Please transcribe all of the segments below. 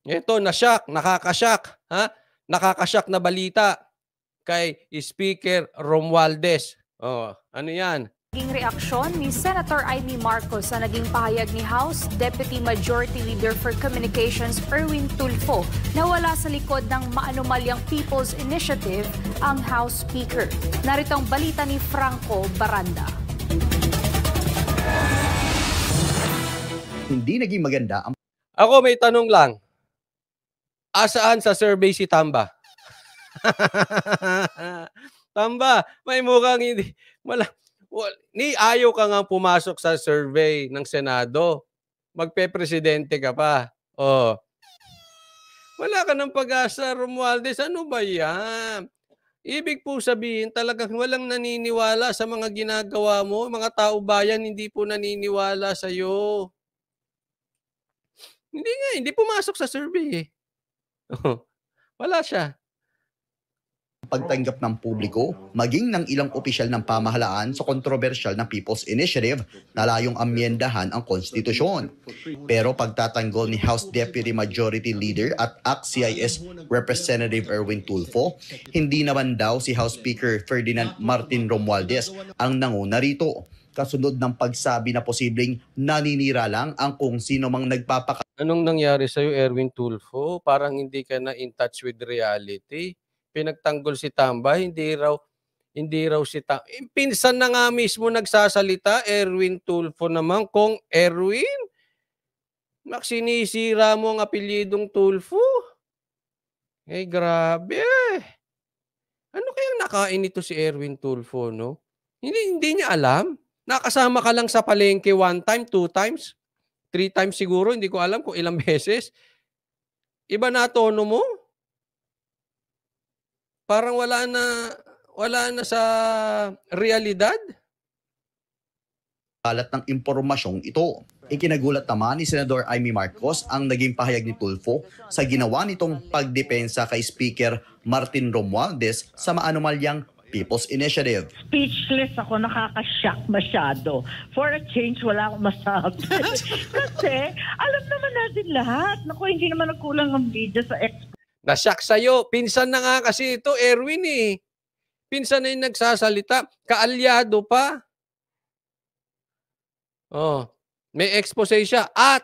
Ito, na-shock, nakaka-shock, ha? Nakaka-shock na balita kay Speaker Romualdez. Oh, ano 'yan? Naging reaksyon ni Senator Amy Marcos sa naging pahayag ni House Deputy Majority Leader for Communications Erwin Tulfo na wala sa likod ng maanumalyang People's Initiative ang House Speaker. Narito ang balita ni Franco Baranda. Hindi naging maganda ang... Ako may tanong lang. Asaan sa survey si Tamba? Tamba, may mukhang hindi. Ni ayaw ka nga pumasok sa survey ng Senado. Magpe-presidente ka pa. Oh. Wala ka ng pag-asa, Romualdez. Ano ba yan? Ibig po sabihin talagang walang naniniwala sa mga ginagawa mo. Mga tao bayan hindi po naniniwala sa'yo. Hindi pumasok sa survey eh. Wala siya. Pagtanggap ng publiko, maging ng ilang opisyal ng pamahalaan sa kontrobersyal na People's Initiative na layong amyendahan ang konstitusyon. Pero pagtatanggol ni House Deputy Majority Leader at ACT-CIS Representative Erwin Tulfo, hindi naman daw si House Speaker Ferdinand Martin Romualdez ang nanguna rito. Kasunod ng pagsabi na posibleng naninira lang ang kung sino mang nagpapaka... Anong nangyari sa'yo, Erwin Tulfo? Parang hindi ka na in touch with reality. Pinagtanggol si Tamba, hindi raw si Tamba. Pinsan na nga mismo nagsasalita, Erwin Tulfo naman. Kung Erwin, sinisira mo ang apelyidong Tulfo. Eh, grabe. Ano kayang nakain ito si Erwin Tulfo, no? Hindi niya alam. Nakasama ka lang sa palengke 1 time, 2 times, 3 times siguro. Hindi ko alam kung ilang beses. Iba na tono mo. Parang wala na sa realidad. Kalat ng impormasyong ito. Ikinagulat naman ni Senador Amy Marcos ang naging pahayag ni Tulfo sa ginawa nitong pagdepensa kay Speaker Martin Romualdez sa maanumalyang People's Initiative. Speechless ako, nakaka-shock masyado. For a change, wala akong masabi. Kasi, alam naman natin lahat. Naku, hindi naman nagkulang ang video sa Na-shock sa'yo. Pinsan na nga kasi ito, Erwin eh. Pinsan na yung nagsasalita. Kaalyado pa. Oh, may expose siya at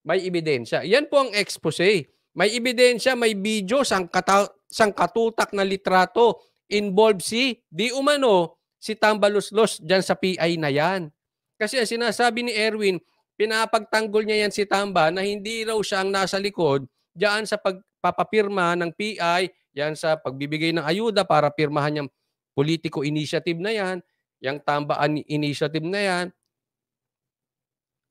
may ebidensya. Yan po ang expose. May ebidensya, may video, sangkatutak na litrato. Involved di umano, si Tambaluslos dyan sa PI na yan. Kasi ang sinasabi ni Erwin, pinapagtanggol niya yan si Tamba na hindi raw siya ang nasa likod dyan sa pagpapapirma ng PI, yan sa pagbibigay ng ayuda para pirmahan yung political initiative na yan, yung Tamba initiative na yan.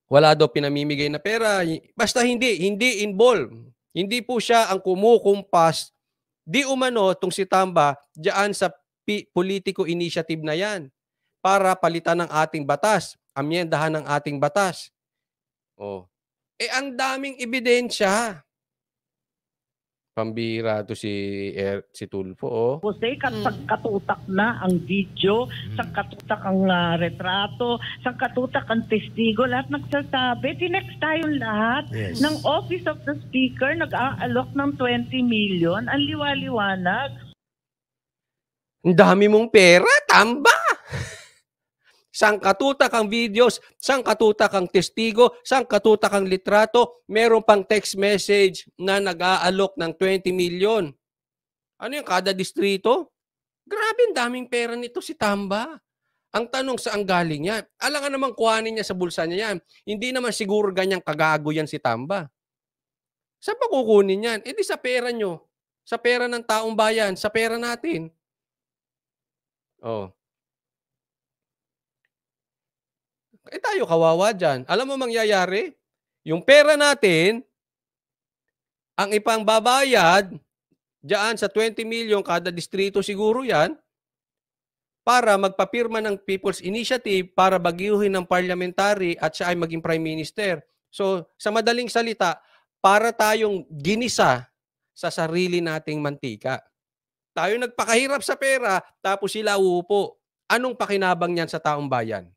Wala daw pinamimigay na pera. Basta hindi involved. Hindi po siya ang kumukumpas. Di umano itong si Tamba diyan sa political initiative na yan para palitan ng ating batas, amyendahan ng ating batas. Oh. Eh ang daming ebidensya. Pambira to si Tulfo. Oh. Jose, katutak na ang video, katutak ang retrato, katutak ang testigo, lahat nagsasabi. Tinext tayong lahat ng Office of the Speaker, nag-aalok ng 20 million, ang liwaliwanag. Ang dami mong pera, Tamba! Sangkatutak ang videos, sangkatutak ang testigo, sangkatutak ang litrato, meron pang text message na nag-aalok ng 20 million. Ano yung kada distrito? Grabe, ang daming pera nito si Tamba. Ang tanong saan galing yan? Alam nga naman kuhanin niya sa bulsa niya yan. Hindi naman siguro ganyang kagago yan si Tamba. Saan pa kukunin yan? Eh di sa pera nyo. Sa pera ng taong bayan. Sa pera natin. Oh. Eh tayo kawawa dyan. Alam mo mangyayari? Yung pera natin, ang ipang babayad, dyan sa 20 million kada distrito siguro yan, para magpapirma ng People's Initiative para bagyuhin ng parliamentary at siya ay maging Prime Minister. So, sa madaling salita, para tayong ginisa sa sarili nating mantika. Tayo nagpakahirap sa pera, tapos sila uupo. Anong pakinabang niyan sa taong bayan?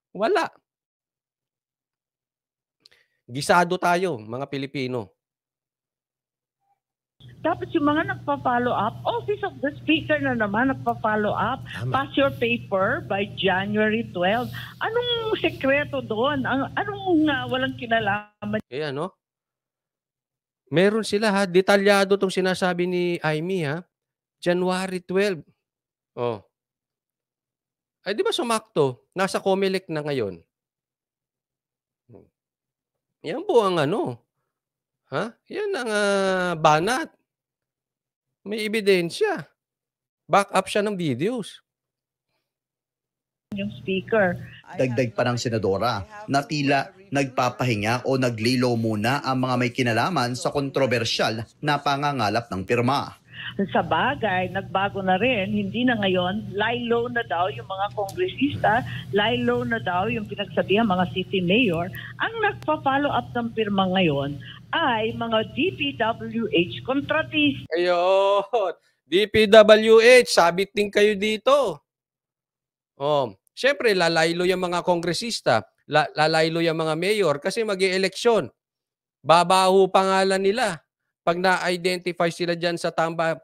Wala. Gisado tayo, mga Pilipino. Tapos yung mga nagpa-follow up, Office of the Speaker na naman nagpa-follow up. Pass your paper by January 12. Anong sekreto doon? Anong walang kinalaman? Ano? Meron sila ha, detalyado tong sinasabi ni Amy ha. January 12. Oh. Ay di ba sumakto? Nasa COMELEC na ngayon. Yan po ang ano. Ha? Yan ang banat. May ebidensya. Back up siya ng videos. Yung speaker. Dagdag pa ng senadora na tila nagpapahinga o naglilo muna ang mga may kinalaman sa kontrobersyal na pangangalap ng pirma. Sa bagay, nagbago na rin. Hindi na ngayon, lie low na daw yung mga kongresista, lie low na daw yung pinagsabihan mga city mayor. Ang nagpa-follow up ng pirma ngayon ay mga DPWH kontratista. Ayun. DPWH, sabit din kayo dito. Oh, syempre lalaylo yung mga kongresista, lalaylo yung mga mayor kasi mag-e-eleksyon. Babaho pangalan nila pag na-identify sila diyan sa Tamba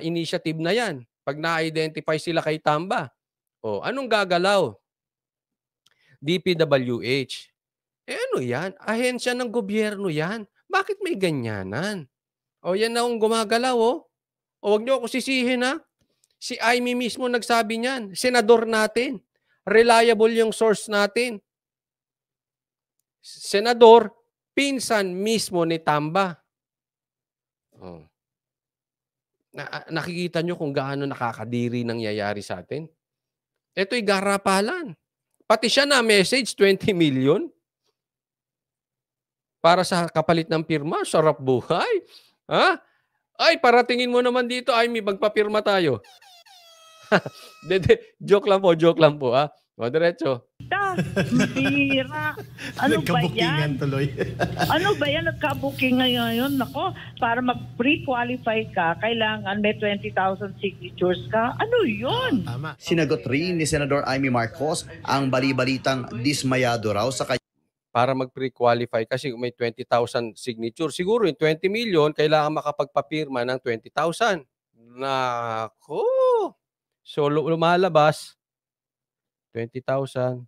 initiative na 'yan. Pag na-identify sila kay Tamba. Oh, anong gagalaw? DPWH. Ano 'yan? Ahensya ng gobyerno 'yan. Bakit may ganyanan? Oh, 'yan na ang gumagalaw oh. O wag niyo ako sisihin ha. Si Amy mismo nagsabi niyan, senador natin. Reliable yung source natin. Senador, pinsan mismo ni Tamba. Oh. Nakikita nyo kung gaano nakakadiri nangyayari sa atin? Ito'y garapalan. Pati siya na message, 20 million. Para sa kapalit ng pirma, sarap buhay. Ha? Ay, paratingin mo naman dito, ay may magpapirma tayo. Joke lang po, ha? O, diretso. Bira. Ano ba yan? Tuloy. Ano ba yan? Nagka-booking ngayon. Nako, para mag-pre-qualify ka, kailangan may 20,000 signatures ka. Ano yun? Tama. Sinagot rin ni Senador Amy Marcos ang bali-balitang dismayado raw sa Para mag-pre-qualify kasi may 20,000 signature. Siguro yung 20 million, kailangan makapagpapirma ng 20,000. Nako! So, lumalabas, 20,000.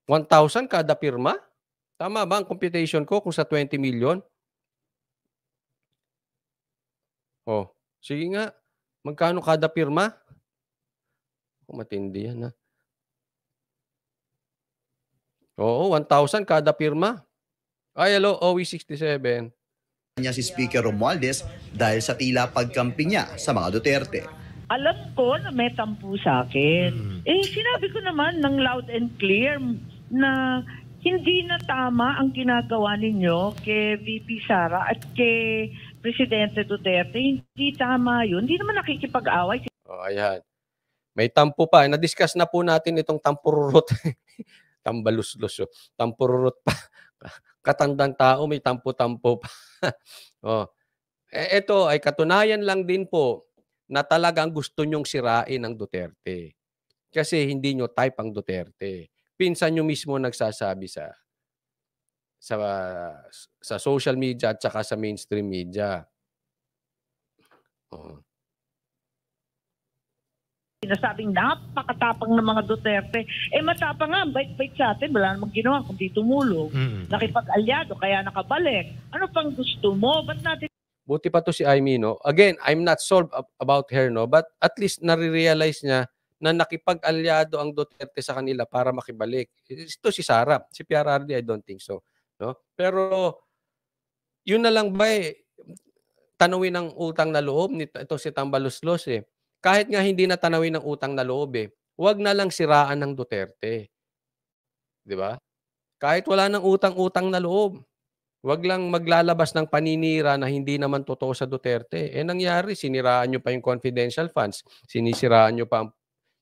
1,000 kada pirma? Tama ba ang computation ko kung sa 20 million? Oh, sige nga. Magkano kada pirma? Matindi yan, ha? Oo, 1,000 kada pirma. Ay, hello, OE67. niya si Speaker Romualdez dahil sa tila pagkampi niya sa mga Duterte. Alam ko na may tampo sa akin. Sinabi ko naman ng loud and clear na hindi na tama ang ginagawa ninyo kay VP Sara at kay Presidente Duterte. Hindi tama yun. Hindi naman nakikipag-away. Oh, ayan. May tampo pa. Na-discuss na po natin itong tampururot. Tambaluslos. Tampururot pa. Katandang tao, may tampo-tampo pa. Oh. Ito ay katunayan lang din po na talagang gusto nyong sirain ang Duterte. Kasi hindi nyo type ang Duterte. Pinsan nyo mismo nagsasabi sa social media at saka sa mainstream media. Oh. Sinasabing napakatapang ng mga Duterte. Matapang nga, bait-bait sa atin. Wala namang ginawa kundi tumulong. Nakipag-alyado, kaya nakabalik. Ano pang gusto mo? Ba't natin... Buti pa to si Amy, no? Again, I'm not sold about her, no? But at least nare-realize niya na nakipag-alyado ang Duterte sa kanila para makibalik. Ito si Sara. Si PRRD, I don't think so. No? Pero, yun na lang ba tanawin ng utang na loob? Ito si Tambaluslos Kahit nga hindi na tanawin ng utang na loob huwag na lang siraan ng Duterte. 'Di ba? Kahit wala ng utang-utang na loob. Huwag lang maglalabas ng paninira na hindi naman totoo sa Duterte. Nangyari, siniraan nyo pa yung confidential funds. Sinisiraan nyo pa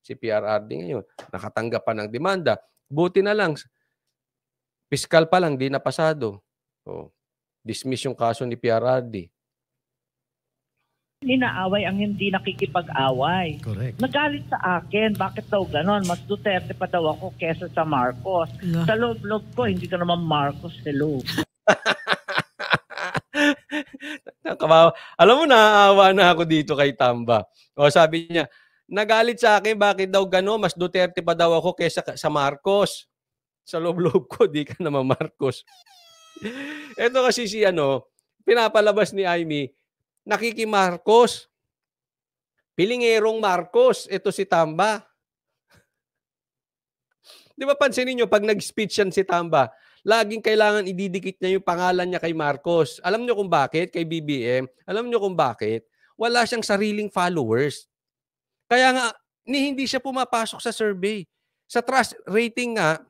si PRRD ngayon. Nakatanggap pa ng demanda. Buti na lang, piskal pa lang, di napasado. Dismiss yung kaso ni PRRD. Inaaway ang hindi nakikipag-away. Correct. Nagalit sa akin, bakit daw ganon? Mas Duterte pa daw ako kesa sa Marcos. Yeah. Sa loob-loob ko, hindi ka naman Marcos sa loob. Alam mo, naaawa na ako dito kay Tamba. O sabi niya, nagalit sa akin, bakit daw gano'n? Mas Duterte pa daw ako kesa sa Marcos. Sa loob-loob ko, di ka naman Marcos. Ito kasi si pinapalabas ni Amy, nakikimarcos. Pilingerong Marcos. Ito si Tamba. Di ba pansinin nyo, pag nag-speech yan si Tamba, laging kailangan ididikit niya yung pangalan niya kay Marcos. Alam niyo kung bakit? Kay BBM. Alam niyo kung bakit? Wala siyang sariling followers. Kaya nga, hindi siya pumapasok sa survey. Sa trust rating nga,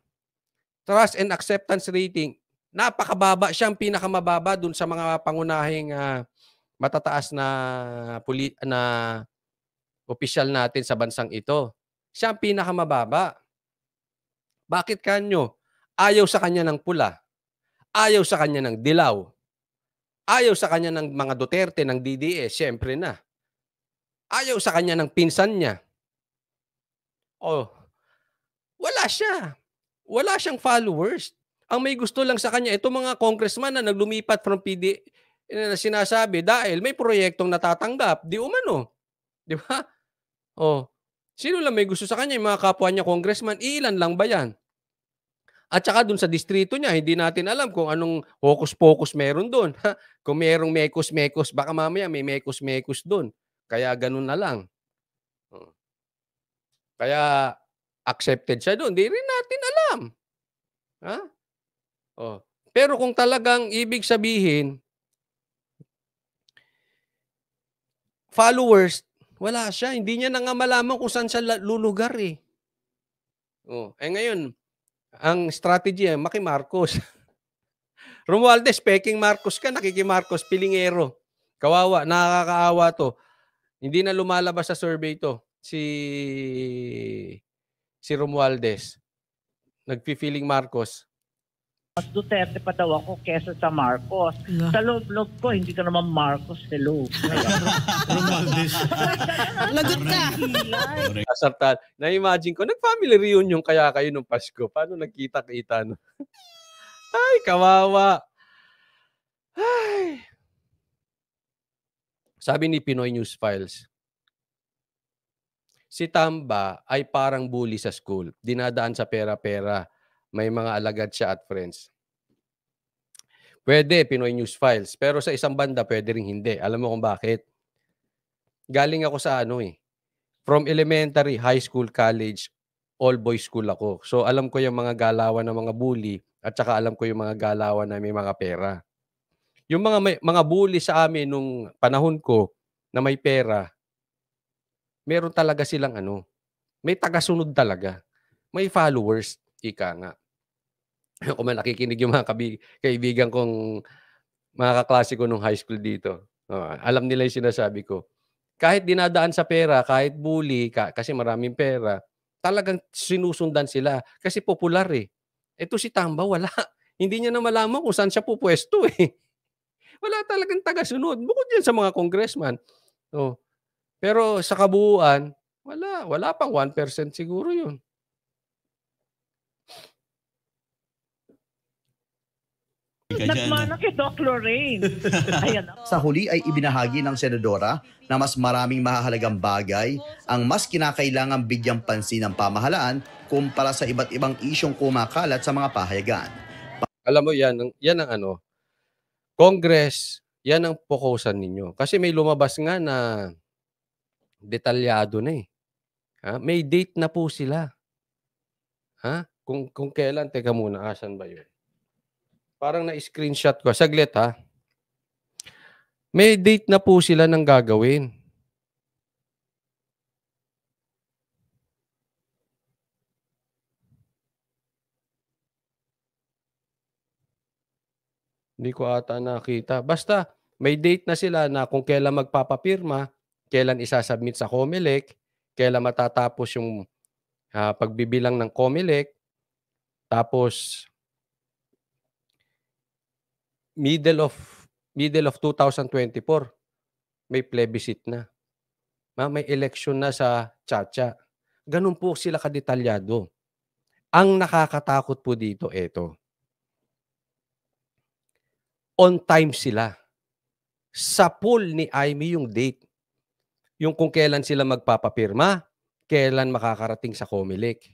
trust and acceptance rating, napakababa. Siya ang pinakamababa dun sa mga pangunahing matataas na opisyal natin sa bansang ito. Siya ang pinakamababa. Bakit kanyo? Ayaw sa kanya ng pula. Ayaw sa kanya ng dilaw. Ayaw sa kanya ng mga Duterte, ng DDS, siyempre na. Ayaw sa kanya ng pinsan niya. Oh, wala siya. Wala siyang followers. Ang may gusto lang sa kanya, itong mga congressman na naglumipat from PD, na sinasabi dahil may proyektong natatanggap, di umano. Di ba? Oh, sino lang may gusto sa kanya? Yung mga kapwa niya congressman, ilan lang ba yan? At saka dun sa distrito niya, hindi natin alam kung anong hokus-pokus meron dun. Kung merong mekos-mekos, baka mamaya may mekos-mekos dun. Kaya ganun na lang. Kaya accepted siya dun. Di rin natin alam. Ha? Oh. Pero kung talagang ibig sabihin, followers, wala siya. Hindi niya na nga malaman kung saan siya lulugar eh. Oh. Ngayon, ang strategy ay maki-Marcos. Romualdez, peking Marcos ka, nakiki-Marcos, pilingero. Kawawa, nakakaawa to. Hindi na lumalabas sa survey to. Si Romualdez. Nagpi-feeling Marcos. Mas Duterte pa daw ako kesa sa Marcos. Yeah. Sa loob-loob ko, hindi ka naman Marcos sa loob. Romualdez. Lagot ka. Asartan. Na-imagine ko, nag-family reunion kaya kayo nung Pasko. Paano nagkita-kita? No? Ay, kawawa. Ay. Sabi ni Pinoy News Files, si Tamba ay parang bully sa school. Dinadaan sa pera-pera. May mga alagad siya at friends. Pwede, Pinoy News Files. Pero sa isang banda, pwede rin hindi. Alam mo kung bakit? Galing ako sa from elementary, high school, college, all boys school ako. So alam ko yung mga galawan ng mga bully at saka alam ko yung mga galawan na may mga pera. Yung mga bully sa amin nung panahon ko na may pera, meron talaga silang may tagasunod talaga. May followers, ika nga. Kung man nakikinig yung mga kaibigan kong mga kaklase ko nung high school dito, alam nila yung sinasabi ko. Kahit dinadaan sa pera, kahit bully, kasi maraming pera, talagang sinusundan sila. Kasi popular eh. Ito si Tamba, wala. Hindi niya na malaman kung saan siya pupwesto eh. Wala talagang tagasunod. Bukod yan sa mga congressman. Oh. Pero sa kabuuan, wala pang 1% siguro yun. Nagmana kay Doc Lorraine. Ayan. Sa huli ay ibinahagi ng senadora na mas maraming mahahalagang bagay ang mas kinakailangang bigyang pansin ng pamahalaan kumpara sa iba't ibang isyong kumakalat sa mga pahayagan. Alam mo, yan ang Congress, yan ang pokusan ninyo. Kasi may lumabas nga na detalyado na eh. Ha? May date na po sila. Ha? Kung kailan, teka muna, asan ba yun? Parang na-screenshot ko. Saglit ha. May date na po sila ng gagawin. Hindi ko ata nakita. Basta, may date na sila na kung kailan magpapapirma, kailan isasubmit sa COMELEC, kailan matatapos yung pagbibilang ng COMELEC, tapos middle of 2024. may plebiscite na. May election na sa Chacha. Ganun po sila kadetalyado. Ang nakakatakot po dito, eto. On time sila. Sa pool ni Amy yung date. Yung kung kailan sila magpapapirma, kailan makakarating sa COMELEC.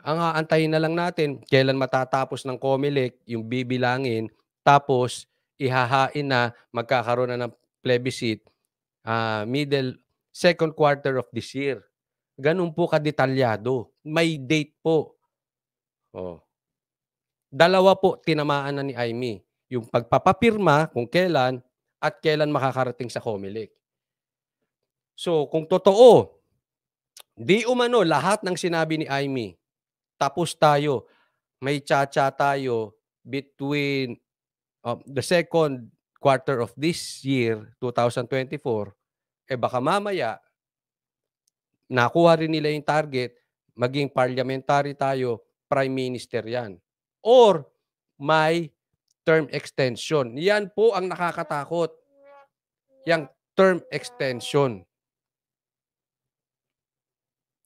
Ang aantayin na lang natin, kailan matatapos ng COMELEC, yung bibilangin, tapos ihahain na, magkakaroon na ng plebiscite, second quarter of this year. Ganun po kadetalyado. May date po. Dalawa po tinamaan na ni Amy. Yung pagpapapirma kung kailan at kailan makakarating sa COMELEC. So, kung totoo, di umano lahat ng sinabi ni Amy, tapos tayo, may Chacha tayo between the second quarter of this year, 2024, baka mamaya, nakuha rin nila yung target, maging parliamentary tayo, prime minister yan. Or may term extension. Yan po ang nakakatakot. Yang term extension.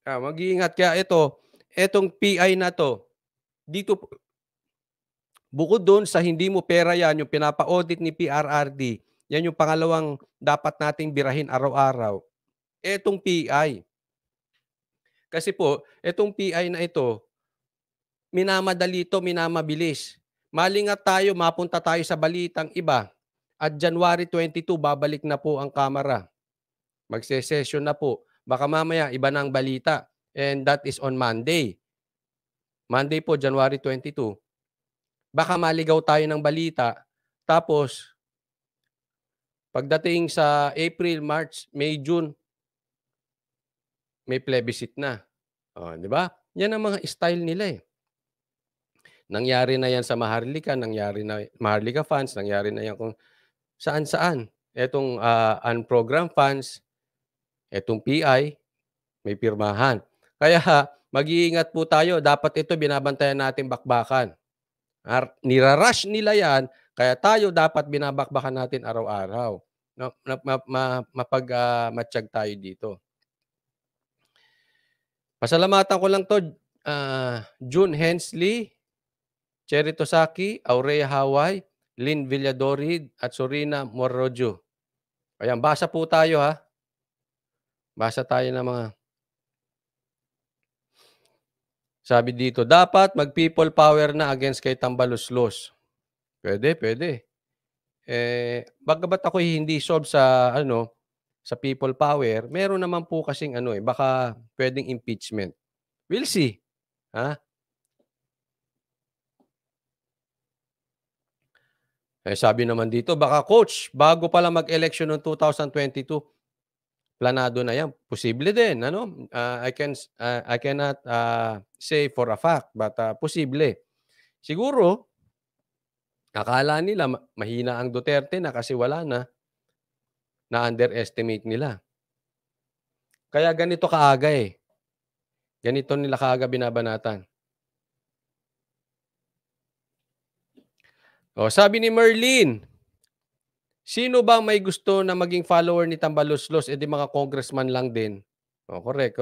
Mag-iingat kaya etong PI na to, dito bukod doon sa hindi mo pera yan, yung pinapa-audit ni PRRD, yan yung pangalawang dapat nating birahin araw-araw. Etong PI. Kasi po, etong PI na ito, minamadali ito, minamabilis. Malingat tayo, mapunta tayo sa balitang iba. At January 22, babalik na po ang Kamara. Magse-session na po. Baka mamaya, iba na ang balita. And that is on Monday. Monday po, January 22. Baka maligaw tayo ng balita. Tapos, pagdating sa April, March, May, June, may plebiscite na. Di ba? Yan ang mga style nila eh. Nangyari na yan sa Maharlika, nangyari na Maharlika funds, nangyari na yan kung saan-saan. Etong unprogrammed funds, etong PI, may pirmahan. Kaya mag-iingat po tayo. Dapat ito binabantayan natin bakbakan. Nirarush nila yan, kaya tayo dapat binabakbakan natin araw-araw. Mapag-matsyag tayo dito. Pasalamatan ko lang to, June Hensley, Cherry Tosaki, Aurea Haway, Lynn Villadorid, at Sorina Morrojo. Ayan, basa po tayo ha. Basa tayo ng mga... Sabi dito, dapat mag-people power na against kay Tambaluslos. Pwede. Ba't ako hindi solve sa, sa people power? Meron naman po kasing baka pwedeng impeachment. We'll see. Ha? Sabi naman dito, baka coach, bago pala mag-election noong 2022, planado na yan. Posible din, I cannot say for a fact, but posible. Siguro, akala nila mahina ang Duterte na kasi wala na-underestimate nila. Kaya ganito kaaga eh. Ganito nila kaaga binabanatan. Sabi ni Merlin, sino ba may gusto na maging follower ni Tambaluslos? Di mga congressman lang din. Correct.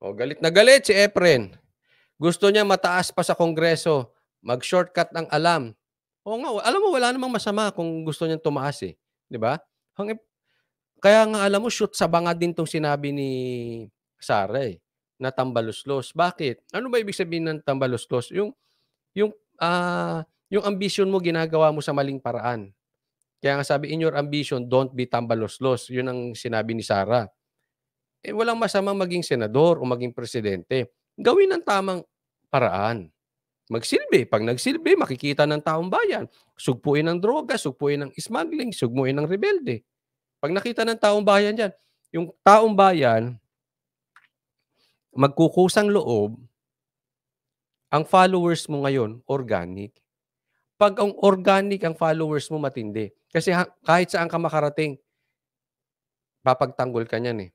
Galit na galit si Efren. Gusto niya mataas pa sa kongreso. Mag-shortcut ng alam. Alam mo, wala namang masama kung gusto niyang tumaas eh. Di ba? Kaya nga alam mo, shoot sa banga din tong sinabi ni Sara eh, na Tambaluslos. Bakit? Ano ba ibig sabihin ng Tambaluslos? Yung ambition mo, ginagawa mo sa maling paraan. Kaya nga sabi, in your ambition, don't be Tambaluslos. Yun ang sinabi ni Sara. Walang masamang maging senador o maging presidente. Gawin ng tamang paraan. Magsilbi. Pag nagsilbi, makikita ng taong bayan. Sugpuin ng droga, sugpuin ng smuggling, sugpuin ng rebelde. Pag nakita ng taong bayan dyan, yung taong bayan, magkukusang loob, ang followers mo ngayon, organic. Pag ang organic ang followers mo, matindi. Kasi kahit saan ka makarating, papagtanggol ka niyan eh.